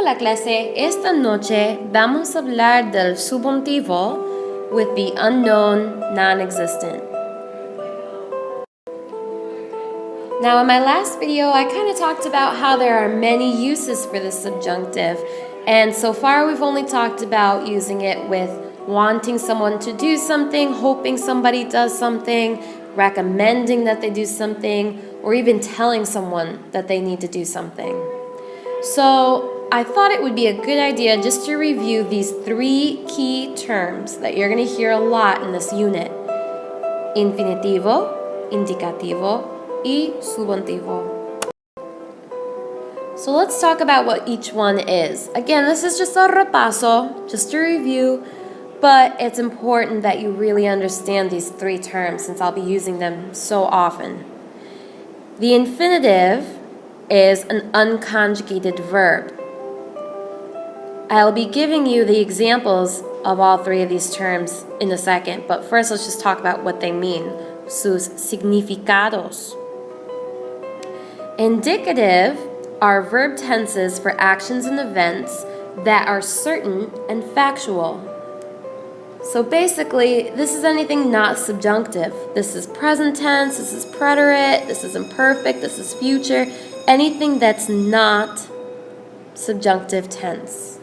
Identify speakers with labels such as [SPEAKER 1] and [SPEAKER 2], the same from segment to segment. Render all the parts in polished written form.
[SPEAKER 1] Hola clase, esta noche vamos a hablar del subjuntivo with the unknown, non-existent. Now in my last video, I kind of talked about how there are many uses for the subjunctive, and so far we've only talked about using it with wanting someone to do something, hoping somebody does something, recommending that they do something, or even telling someone that they need to do something. So I thought it would be a good idea just to review these three key terms that you're going to hear a lot in this unit: infinitivo, indicativo, y subjuntivo. So let's talk about what each one is. Again, this is just a repaso, just a review, but it's important that you really understand these three terms since I'll be using them so often. The infinitive is an unconjugated verb. I'll be giving you the examples of all three of these terms in a second, but first let's just talk about what they mean, sus significados. Indicative are verb tenses for actions and events that are certain and factual. So basically, this is anything not subjunctive. This is present tense, this is preterite, this is imperfect, this is future, anything that's not subjunctive tense.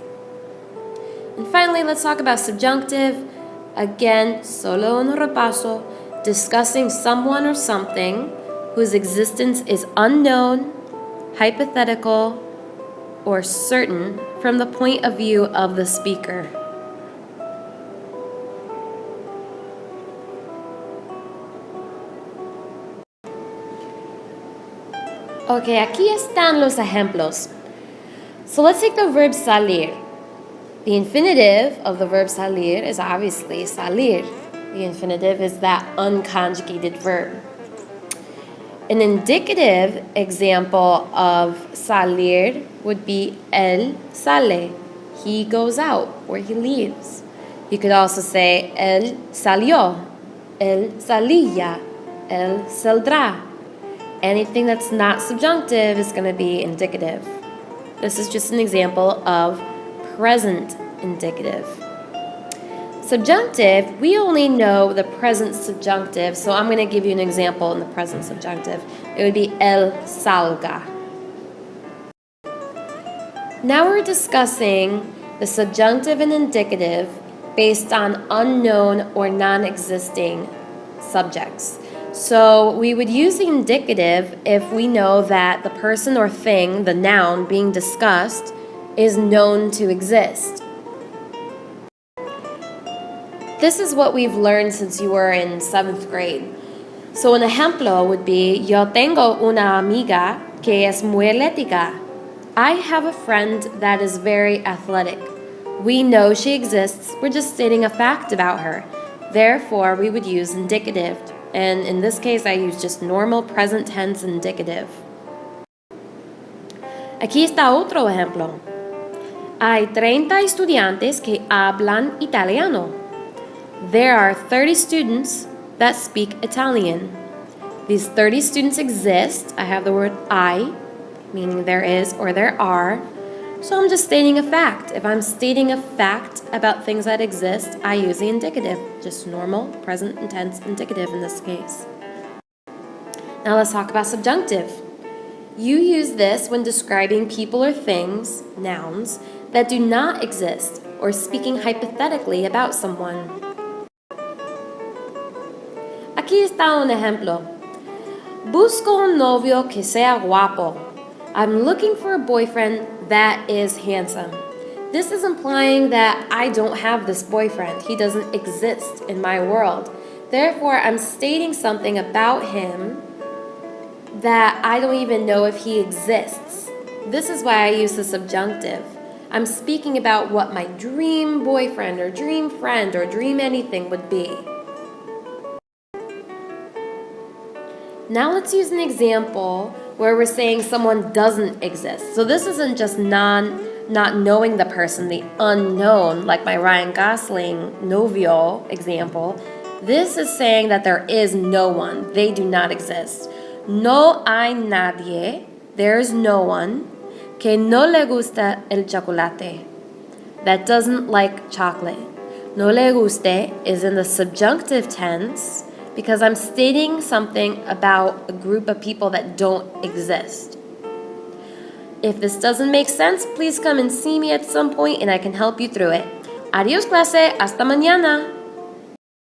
[SPEAKER 1] And finally, let's talk about subjunctive. Again, solo un repaso, discussing someone or something whose existence is unknown, hypothetical, or certain from the point of view of the speaker. Okay, aquí están los ejemplos. So let's take the verb salir. The infinitive of the verb salir is obviously salir. The infinitive is that unconjugated verb. An indicative example of salir would be él sale. He goes out or he leaves. You could also say él salió, él salía, él saldrá. Anything that's not subjunctive is going to be indicative. This is just an example of present indicative. Subjunctive, we only know the present subjunctive, so I'm going to give you an example in the present subjunctive. It would be él salga. Now we're discussing the subjunctive and indicative based on unknown or non-existing subjects. So we would use the indicative if we know that the person or thing, the noun being discussed, is known to exist. This is what we've learned since you were in 7th grade. So an ejemplo would be, yo tengo una amiga que es muy atlética. I have a friend that is very athletic. We know she exists, we're just stating a fact about her. Therefore, we would use indicative. And in this case, I use just normal present tense indicative. Aquí está otro ejemplo. Hay 30 estudiantes que hablan italiano. There are 30 students that speak Italian. These 30 students exist. I have the word I, meaning there is or there are. So I'm just stating a fact. If I'm stating a fact about things that exist, I use the indicative, just normal, present tense indicative in this case. Now let's talk about subjunctive. You use this when describing people or things, nouns, that do not exist or speaking hypothetically about someone. Aquí está un ejemplo. Busco un novio que sea guapo. I'm looking for a boyfriend that is handsome. This is implying that I don't have this boyfriend. He doesn't exist in my world. Therefore, I'm stating something about him that I don't even know if he exists. This is why I use the subjunctive. I'm speaking about what my dream boyfriend or dream friend or dream anything would be. Now let's use an example where we're saying someone doesn't exist. So this isn't just not knowing the person, the unknown, like my Ryan Gosling novio example. This is saying that there is no one. They do not exist. No hay nadie. There is no one que no le gusta el chocolate. That doesn't like chocolate. No le guste is in the subjunctive tense because I'm stating something about a group of people that don't exist. If this doesn't make sense, please come and see me at some point and I can help you through it. Adiós clase, hasta mañana.